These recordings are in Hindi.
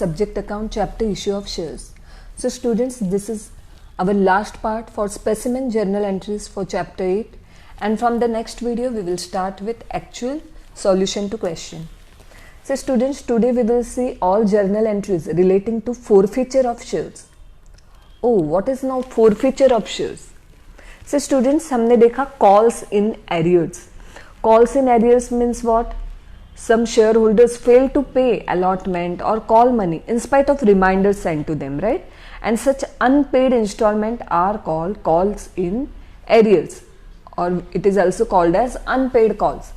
Subject account chapter issue of shares. So students, this is our last part for specimen journal entries for chapter 8, and from the next video we will start with actual solution to question. So students, today we will see all journal entries relating to forfeiture of shares. Oh, what is now forfeiture of shares? So students, हमने देखा calls in arrears. Calls in arrears means what? Some shareholders fail to pay allotment or call money in spite of reminders sent to them, right? And such unpaid installment are called calls in arrears, or it is also called as unpaid calls.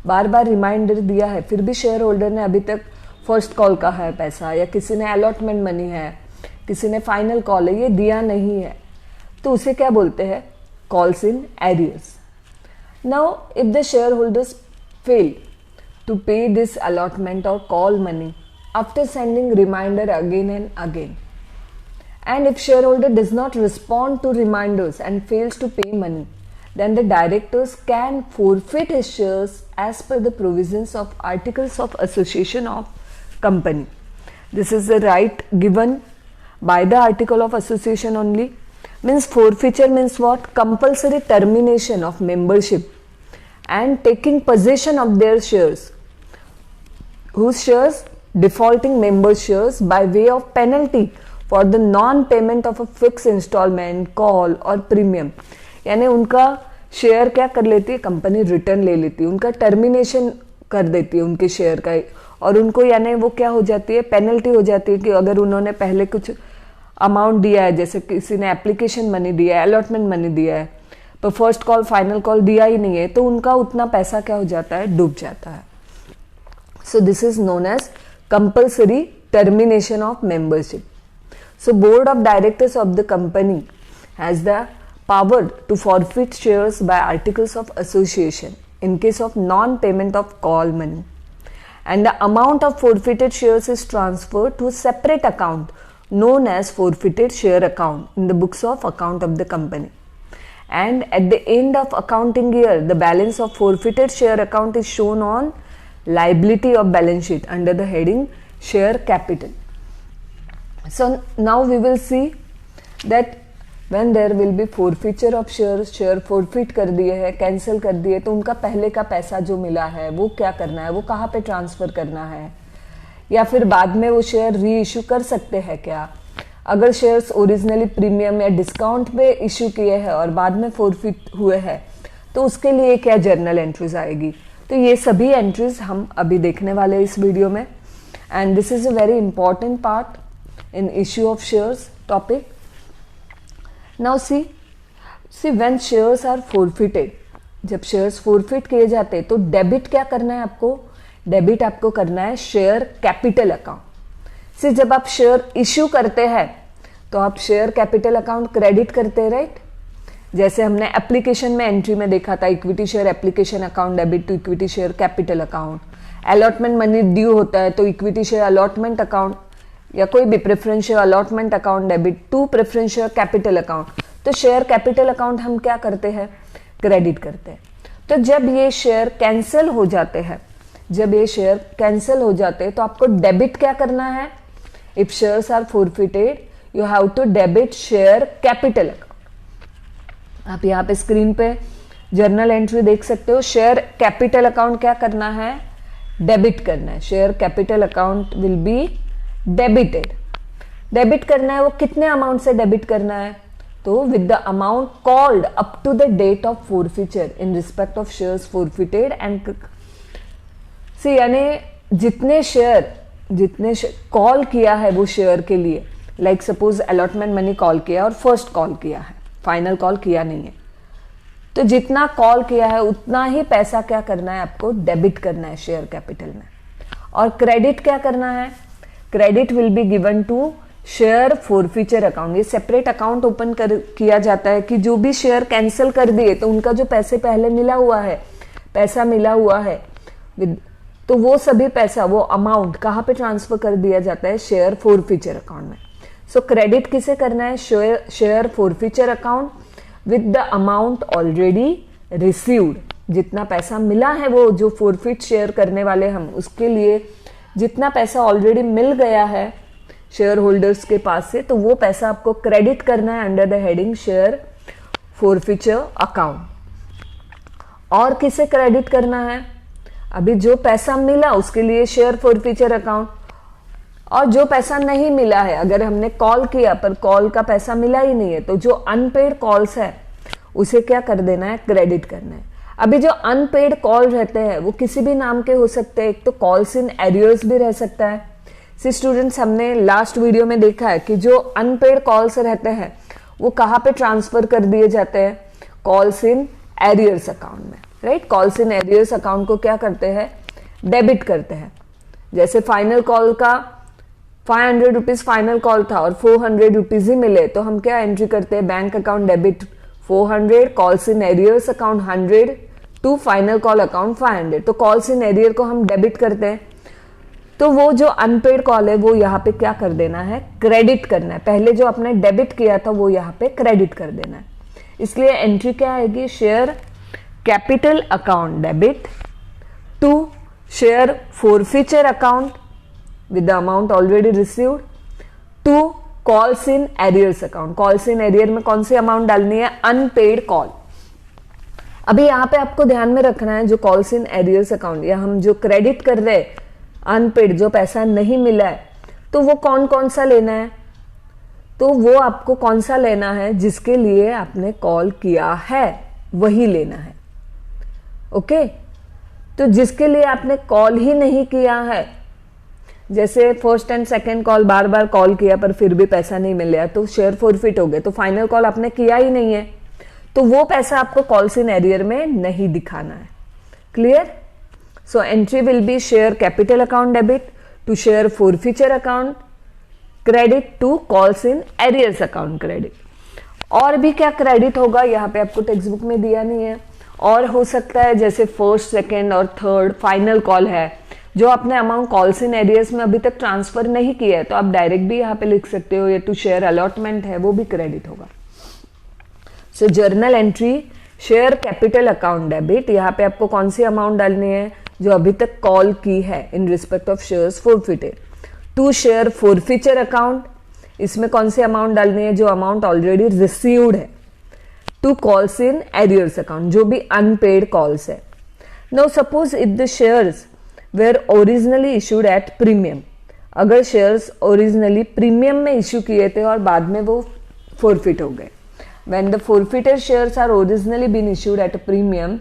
Bar bar reminder दिया है, फिर भी शेयर होल्डर ने अभी तक फर्स्ट कॉल का है पैसा, या किसी ने अलॉटमेंट मनी है, किसी ने फाइनल कॉल है, ये दिया नहीं है, तो उसे क्या बोलते हैं? Calls in arrears. Now if the share holders fail to pay this allotment or call money after sending reminder again and again, and if shareholder does not respond to reminders and fails to pay money, then the directors can forfeit his shares as per the provisions of articles of association of company. This is the right given by the article of association only. Means forfeiture means what? Compulsory termination of membership and taking possession of their shares. Whose shares? Defaulting members' shares by way of penalty for the non-payment of a fixed installment, call और premium. यानी उनका शेयर क्या कर लेती है? कंपनी रिटर्न ले लेती है, उनका टर्मिनेशन कर देती है उनके शेयर का, और उनको यानी वो क्या हो जाती है? पेनल्टी हो जाती है कि अगर उन्होंने पहले कुछ अमाउंट दिया है, जैसे किसी ने एप्लीकेशन मनी दिया है, अलॉटमेंट मनी दिया है, पर फर्स्ट कॉल फाइनल कॉल दिया ही नहीं है, तो उनका उतना पैसा क्या हो जाता है? डूब जाता है. So this is known as compulsory termination of membership. So board of directors of the company has the power to forfeit shares by articles of association in case of non-payment of call money, and the amount of forfeited shares is transferred to a separate account known as forfeited share account in the books of account of the company. And at the end of accounting year, the balance of forfeited share account is shown on liability of balance sheet under the heading share capital. So now we will see that when there will be forfeiture of shares, share forfeit कर दिए है, कैंसिल कर दिए, तो उनका पहले का पैसा जो मिला है वो क्या करना है? वो कहाँ पे ट्रांसफर करना है? या फिर बाद में वो शेयर री इशू कर सकते हैं क्या? अगर शेयर्स ओरिजिनली प्रीमियम या डिस्काउंट पे इशू किए हैं और बाद में फॉरफिट हुए हैं, तो उसके लिए क्या जर्नल एंट्रीज आएगी? तो ये सभी एंट्रीज हम अभी देखने वाले हैं इस वीडियो में, and this is a very important part in issue of shares topic. Now see when shares are forfeited, जब शेयर्स फॉरफिट किए जाते हैं तो डेबिट क्या करना है आपको? डेबिट आपको करना है शेयर कैपिटल अकाउंट. सी जब आप शेयर इश्यू करते हैं तो आप शेयर कैपिटल अकाउंट क्रेडिट करते हैं, राइट? जैसे हमने एप्लीकेशन में एंट्री में देखा था, equity share application account debit to equity share capital account. Allotment money due होता है तो इक्विटी शेयर अलॉटमेंट अकाउंट या कोई भी preference share allotment account debit to preference share capital account. तो शेयर कैपिटल अकाउंट हम क्या करते हैं? क्रेडिट करते हैं. तो जब ये शेयर कैंसिल हो जाते हैं, जब ये शेयर कैंसिल हो जाते हैं तो आपको डेबिट क्या करना है? If shares are forfeited you have to debit share capital account. आप यहाँ पे स्क्रीन पे जर्नल एंट्री देख सकते हो. शेयर कैपिटल अकाउंट क्या करना है? डेबिट करना है. Share capital account will be debited. Debit करना है, वो कितने अमाउंट से डेबिट करना है? तो with the amount called up to the date of forfeiture in respect of shares forfeited and C, यानी जितने कॉल किया है वो शेयर के लिए, like suppose allotment money call किया और फर्स्ट कॉल किया है, फाइनल कॉल किया नहीं है, तो जितना कॉल किया है उतना ही पैसा क्या करना है? आपको डेबिट करना है शेयर कैपिटल में. और क्रेडिट क्या करना है? Credit will be given to share forfeiture account. ये सेपरेट अकाउंट ओपन किया जाता है कि जो भी शेयर कैंसिल कर दिए तो उनका जो पैसे पहले मिला हुआ है, पैसा मिला हुआ है, तो वो सभी पैसा, वो अमाउंट कहाँ पे ट्रांसफर कर दिया जाता है? शेयर फॉरफिचर अकाउंट में. सो क्रेडिट किसे करना है? Share forfeiture account with the amount already received. जितना पैसा मिला है वो जो फॉरफिट शेयर करने वाले हम, उसके लिए जितना पैसा ऑलरेडी मिल गया है शेयर होल्डर्स के पास से, तो वो पैसा आपको क्रेडिट करना है under the heading share forfeiture account. और किसे क्रेडिट करना है? अभी जो पैसा मिला उसके लिए शेयर फोरफीचर अकाउंट, और जो पैसा नहीं मिला है, अगर हमने कॉल किया पर कॉल का पैसा मिला ही नहीं है, तो जो अनपेड कॉल्स है उसे क्या कर देना है? क्रेडिट करना है। अभी जो अनपेड कॉल रहते हैं वो किसी भी नाम के हो सकते हैं, एक तो कॉल्स इन एरियर्स भी रह सकता है। सी स्टूडेंट्स, हमने लास्ट वीडियो में देखा है कि जो अनपेड कॉल्स रहते हैं वो कहाँ पे ट्रांसफर कर दिए जाते हैं? कॉल्स इन एरियर्स अकाउंट में, right. Calls in arrears account को क्या करते हैं? डेबिट करते हैं। जैसे फाइनल कॉल का 500 रुपीज फाइनल कॉल था और 400 रुपीज ही मिले, तो हम क्या एंट्री करते हैं? Bank account debit 400, calls in arrears account 100 to final call account 500। तो कॉल्स इन एरियर को हम डेबिट करते हैं, तो वो जो अनपेड कॉल है वो यहाँ पे क्या कर देना है? क्रेडिट करना है। पहले जो आपने डेबिट किया था वो यहाँ पे क्रेडिट कर देना है। इसलिए एंट्री क्या आएगी? Share capital account debit to share forfeiture account with the amount already received to calls in arrears account। calls in arrear में कौन सी अमाउंट डालनी है? Unpaid call. अभी यहाँ पे आपको ध्यान में रखना है, जो कॉल्स इन एरियर्स अकाउंट या हम जो क्रेडिट कर रहे हैं अनपेड, जो पैसा नहीं मिला है, तो वो कौन कौन सा लेना है? तो वो आपको कौन सा लेना है? जिसके लिए आपने कॉल किया है वही लेना है। ओके, तो जिसके लिए आपने कॉल ही नहीं किया है, जैसे first and second call bar bar call किया पर फिर भी पैसा नहीं मिला, तो शेयर फोरफिट हो गए। तो फाइनल कॉल आपने किया ही नहीं है, तो वो पैसा आपको कॉल्स इन एरियर में नहीं दिखाना है। Clear? So entry will be share capital account debit to share forfeiture account credit to calls in arrears account credit. और भी क्या क्रेडिट होगा यहाँ पे आपको टेक्स्ट बुक में दिया नहीं है, और हो सकता है जैसे फर्स्ट सेकेंड और थर्ड फाइनल कॉल है, जो आपने अमाउंट कॉल्स इन एरियर्स में अभी तक ट्रांसफर नहीं किया है, तो आप डायरेक्ट भी यहाँ पे लिख सकते हो, या टू शेयर अलॉटमेंट है वो भी क्रेडिट होगा। So journal entry share capital account debit, यहाँ पे आपको कौन सी अमाउंट डालनी है? जो अभी तक कॉल की है in respect of shares forfeited. To share forfeiture account, इसमें कौन सी अमाउंट डालनी है? जो अमाउंट ऑलरेडी रिसीव्ड है। To calls in arrears account, जो भी अनपेड कॉल्स है। Now suppose if the shares were originally issued at premium, अगर शेयर्स ओरिजिनली प्रीमियम में इशू किए थे और बाद में वो फोरफिट हो गए। When the forfeited shares are originally been issued at premium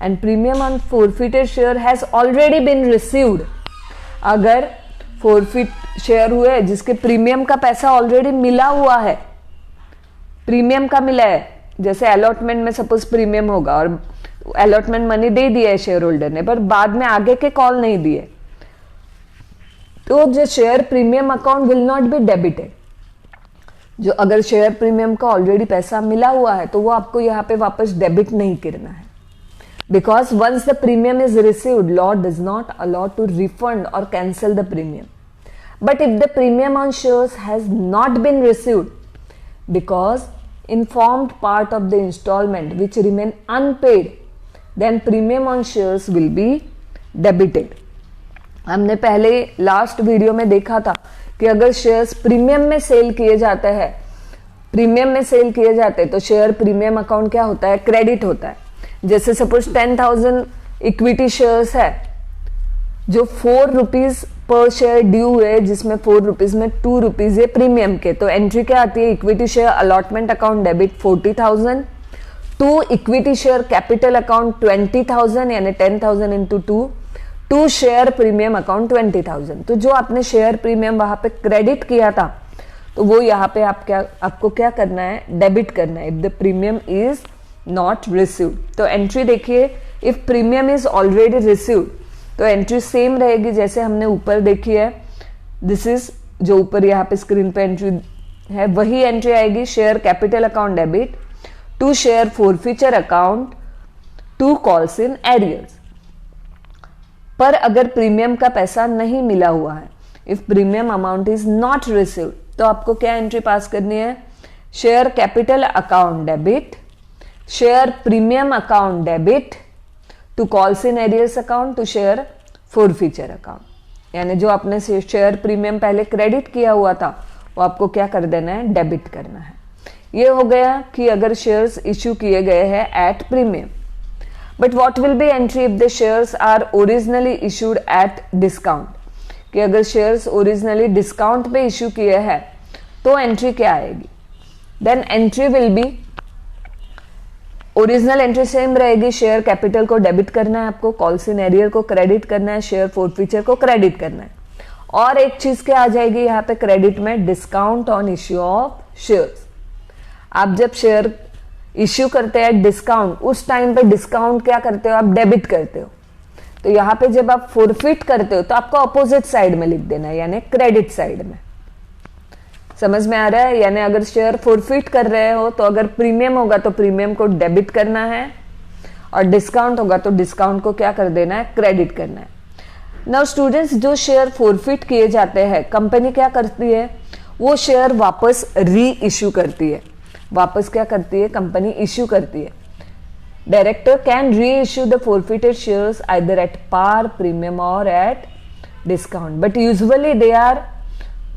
and premium on forfeited share has already been received, अगर फोरफिट शेयर हुए जिसके प्रीमियम का पैसा ऑलरेडी मिला हुआ है, प्रीमियम का मिला है, जैसे अलॉटमेंट में सपोज प्रीमियम होगा और अलॉटमेंट मनी दे दिया है शेयर होल्डर ने, पर बाद में आगे के कॉल नहीं दिए, तो जो share premium account will not be debited. जो अगर शेयर प्रीमियम का ऑलरेडी पैसा मिला हुआ है तो वो आपको यहाँ पे वापस डेबिट नहीं करना है, because once the premium is received law does not allow to refund और cancel the premium. But if the premium on shares has not been received because informed part of the installment which remain unpaid, then premium on shares will be debited। हमने पहले लास्ट वीडियो में देखा था कि अगर शेयर्स प्रीमियम में सेल किए जाते हैं, प्रीमियम में सेल किए जाते तो शेयर प्रीमियम अकाउंट क्या होता है? क्रेडिट होता है। जैसे सपोज 10,000 इक्विटी शेयर्स है जो 4 रुपीज पर शेयर ड्यू है, जिसमें 4 रुपीज में 2 रुपीज है प्रीमियम के, तो एंट्री क्या आती है? Equity share allotment account debit 40,000 to equity share capital account 20,000 यानी 10,000 into 2 to share premium account 20,000। तो जो आपने शेयर प्रीमियम वहां पे क्रेडिट किया था तो वो यहाँ पे आपको क्या करना है? डेबिट करना है if the premium is not received. तो एंट्री देखिए, if premium is already received तो एंट्री सेम रहेगी जैसे हमने ऊपर देखी है। दिस इज जो ऊपर यहाँ पे स्क्रीन पे एंट्री है वही एंट्री आएगी, share capital account debit to share forfeiture account to calls in arrears. पर अगर प्रीमियम का पैसा नहीं मिला हुआ है, if premium amount is not received, तो आपको क्या एंट्री पास करनी है? Share capital account debit share premium account debit to calls in arrears account to share forfeiture account. यानी जो आपने शेयर प्रीमियम पहले क्रेडिट किया हुआ था वो आपको क्या कर देना है, डेबिट करना है। ये हो गया कि अगर शेयर्स इश्यू किए गए हैं at premium. But what will be entry if the shares are originally issued at discount, कि अगर शेयर्स ओरिजिनली डिस्काउंट पे इश्यू किए हैं तो एंट्री क्या आएगी? Then entry will be, original entry same रहेगी, शेयर कैपिटल को डेबिट करना है आपको, कॉल्स इन एरियर को क्रेडिट करना है, शेयर फोरफीचर को क्रेडिट करना है, और एक चीज क्या आ जाएगी यहाँ पे क्रेडिट में, discount on issue of shares. आप जब शेयर इश्यू करते हैं डिस्काउंट, उस टाइम पे डिस्काउंट क्या करते हो आप, डेबिट करते हो। तो यहाँ पे जब आप फोरफिट करते हो तो आपको अपोजिट साइड में लिख देना है, यानी क्रेडिट साइड में। समझ में आ रहा है? यानी अगर शेयर फोरफिट कर रहे हो तो अगर प्रीमियम होगा तो प्रीमियम को डेबिट करना है, और डिस्काउंट होगा तो डिस्काउंट को क्या कर देना है, क्रेडिट करना है। नाउ स्टूडेंट्स, जो शेयर फोरफिट किए जाते हैं कंपनी क्या करती है, वो शेयर वापस री इश्यू करती है। वापस क्या करती है, कंपनी इश्यू करती है। Director can reissue the forfeited shares either at par, premium और at discount, but usually they are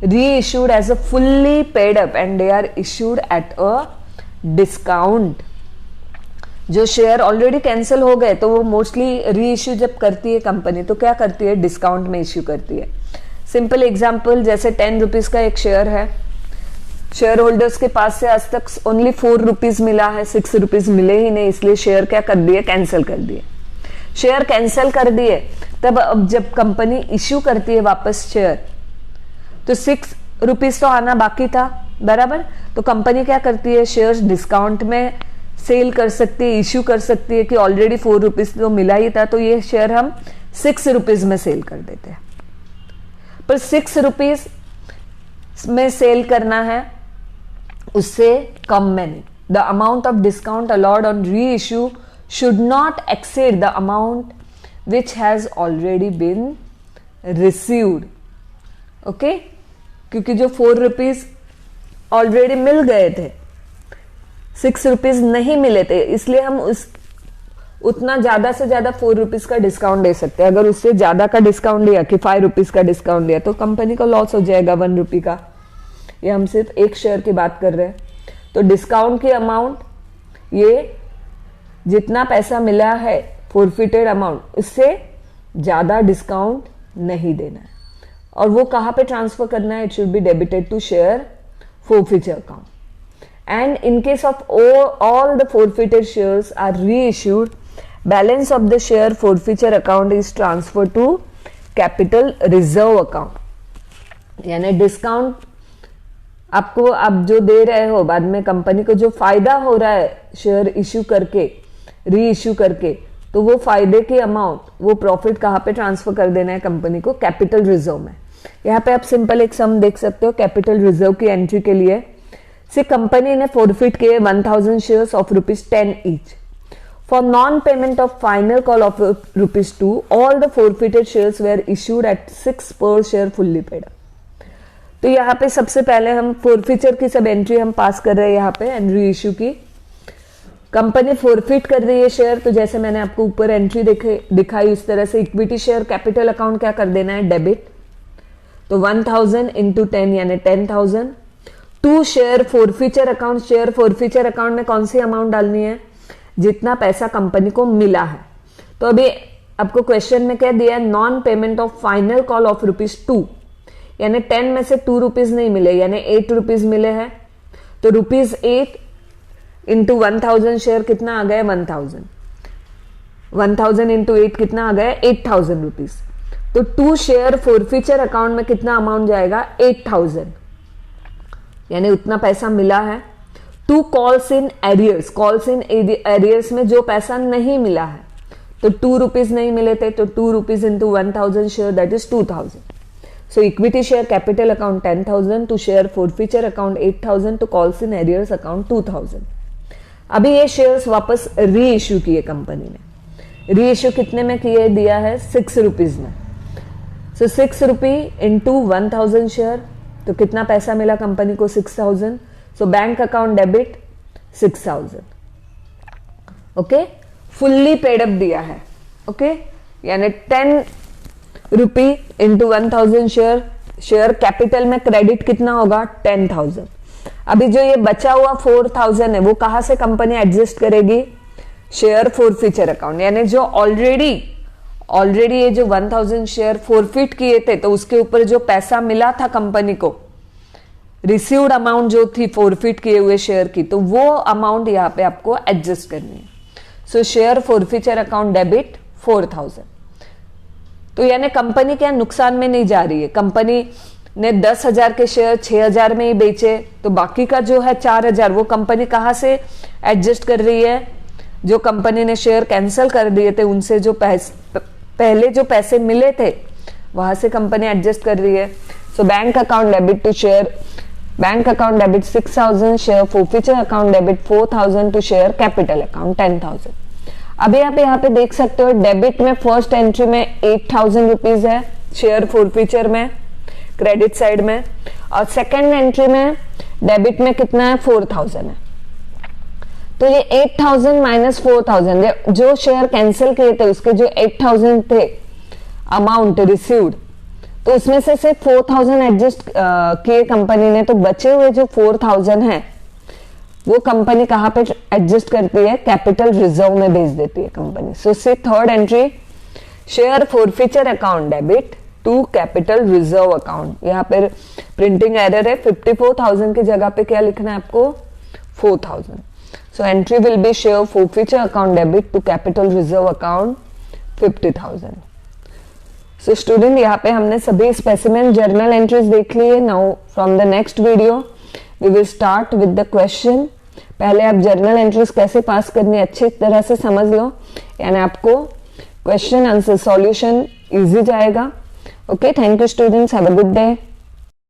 reissued as a fully paid up and they are issued at a discount। जो शेयर ऑलरेडी कैंसिल हो गए तो वो मोस्टली री इश्यू जब करती है कंपनी तो क्या करती है, डिस्काउंट में इश्यू करती है। सिंपल एग्जांपल, जैसे 10 रुपीज का एक शेयर है, शेयर होल्डर्स के पास से आज तक ओनली 4 रुपीज मिला है, 6 रुपीज मिले ही नहीं, इसलिए शेयर क्या कर दिए, कैंसिल कर दिए। शेयर कैंसिल कर दिए, तब अब जब कंपनी इश्यू करती है वापस शेयर तो 6 रुपीज तो आना बाकी था, बराबर। तो कंपनी क्या करती है, शेयर्स डिस्काउंट में सेल कर सकती है, इश्यू कर सकती है कि ऑलरेडी 4 रुपीज तो मिला ही था, तो ये शेयर हम 6 रुपीज में सेल कर देते हैं। पर 6 रुपीज में सेल करना है, उससे कम में नहीं। The amount of discount allowed on re issue should not exceed the amount which has already been received. Okay, क्योंकि जो 4 रुपीज ऑलरेडी मिल गए थे, 6 रुपीज नहीं मिले थे, इसलिए हम उतना ज्यादा से ज्यादा 4 रुपीज का डिस्काउंट दे सकते हैं। अगर उससे ज्यादा का डिस्काउंट दिया कि 5 रुपीज का डिस्काउंट दिया तो कंपनी को लॉस हो जाएगा 1 रुपी का। ये हम सिर्फ एक शेयर की बात कर रहे हैं। तो डिस्काउंट की अमाउंट, ये जितना पैसा मिला है फोरफिटेड अमाउंट, उससे ज्यादा डिस्काउंट नहीं देना है। और वो कहाँ पे ट्रांसफर करना है, it should be debited to share forfeiture account. And in case of all the forfeited shares are reissued, balance of the share forfeiture account is transfer to capital reserve account. यानी डिस्काउंट आपको आप जो दे रहे हो, बाद में कंपनी को जो फायदा हो रहा है शेयर इश्यू करके, री इश्यू करके, तो वो फायदे की अमाउंट, वो प्रॉफिट कहाँ पे ट्रांसफर कर देना है कंपनी को, कैपिटल रिजर्व में। यहाँ पे आप सिंपल एक सम देख सकते हो कैपिटल रिजर्व की एंट्री के लिए। से कंपनी ने फोरफिट किए 1000 shares of ₹10 each for non payment of final call of ₹2। All the forfeited shares were issued at 6 per share fully paid. तो यहाँ पे सबसे पहले हम फोरफिचर की सब एंट्री हम पास कर रहे हैं यहाँ पे, एंड री इश्यू की। कंपनी फोरफिट कर रही है शेयर, तो जैसे मैंने आपको ऊपर एंट्री दिखाई उस तरह से इक्विटी शेयर कैपिटल अकाउंट क्या कर देना है, डेबिट। तो 1000 इंटू 10 यानी 10,000 to share forfeiture account. Share forfeiture account में कौन सी अमाउंट डालनी है, जितना पैसा कंपनी को मिला है। तो अभी आपको क्वेश्चन में क्या दिया है, non payment of final call of ₹2, यानी 10 में से 2 रुपीज नहीं मिले, यानी 8 रुपीज मिले हैं। तो ₹8 इंटू 1000 शेयर कितना आ गया, 1000। 1000 इंटू 8 कितना आ गया, 8000 रुपीज। तो 2 शेयर फोरफिचर अकाउंट में कितना अमाउंट जाएगा, 8000, यानी उतना पैसा मिला है। 2 calls in arrears, calls in arrears में जो पैसा नहीं मिला है, तो 2 रुपीज नहीं मिले थे, तो 2 rupees into 1000 share that is 2000। So equity share capital account 10,000 to share forfeiture account 8,000 to calls in arrears account 2,000। अभी ये शेयर्स वापस री इश्यू किए कंपनी ने। री इश्यू कितने में किए, दिया है 6 रुपीज में। सो 6 रुपी इंटू 1000 शेयर, तो कितना पैसा मिला कंपनी को, 6000। सो bank account debit 6000। Okay, fully paid up दिया है। ओके, यानी 10 रुपी इंटू 1000 शेयर, शेयर कैपिटल में क्रेडिट कितना होगा 10,000। अभी जो ये बचा हुआ 4,000 है वो कहां से कंपनी एडजस्ट करेगी, शेयर फॉरफीचर अकाउंट, यानी जो ऑलरेडी ये जो 1000 शेयर फॉरफिट किए थे तो उसके ऊपर जो पैसा मिला था कंपनी को, रिसीव्ड अमाउंट जो थी फॉरफिट किए हुए शेयर की, तो वो अमाउंट यहाँ पे आपको एडजस्ट करनी है। सो शेयर फॉरफीचर अकाउंट डेबिट 4,000। तो यानी कंपनी क्या नुकसान में नहीं जा रही है, कंपनी ने 10,000 के शेयर 6,000 में ही बेचे, तो बाकी का जो है 4,000 वो कंपनी कहाँ से एडजस्ट कर रही है, जो कंपनी ने शेयर कैंसिल कर दिए थे उनसे जो पहले जो पैसे मिले थे वहां से कंपनी एडजस्ट कर रही है। So bank account debit to share, bank account debit 6,000, share forfeiture account debit 4,000 to share capital account 10,000। अभी आप यहाँ पे देख सकते हो डेबिट में फर्स्ट एंट्री में 8,000 रुपीज है शेयर फॉरफीचर में क्रेडिट साइड में, और सेकेंड एंट्री में डेबिट में कितना है 4,000 है। तो ये 8,000 माइनस 4,000 जो शेयर कैंसिल किए थे उसके जो 8,000 थे अमाउंट रिसीव्ड, तो उसमें से सिर्फ 4,000 एडजस्ट किए कंपनी ने, तो बचे हुए जो 4,000 है वो कंपनी कहाँ पे एडजस्ट करती है, कैपिटल रिजर्व में भेज देती है company. So see third entry share forfeiture account debit to capital reserve account. यहाँ पर प्रिंटिंग एरर है, 54,000 की जगह पे क्या लिखना है आपको 4,000। So entry will be share forfeiture account debit to capital reserve account 50,000. So student यहाँ पे हमने सभी specimen journal entries देख ली है। Now from the next video we will start with the question. पहले आप journal entries कैसे पास करनी है अच्छी तरह से समझ लो, यानी आपको question आंसर solution easy जाएगा। Okay, thank you students, have a good day.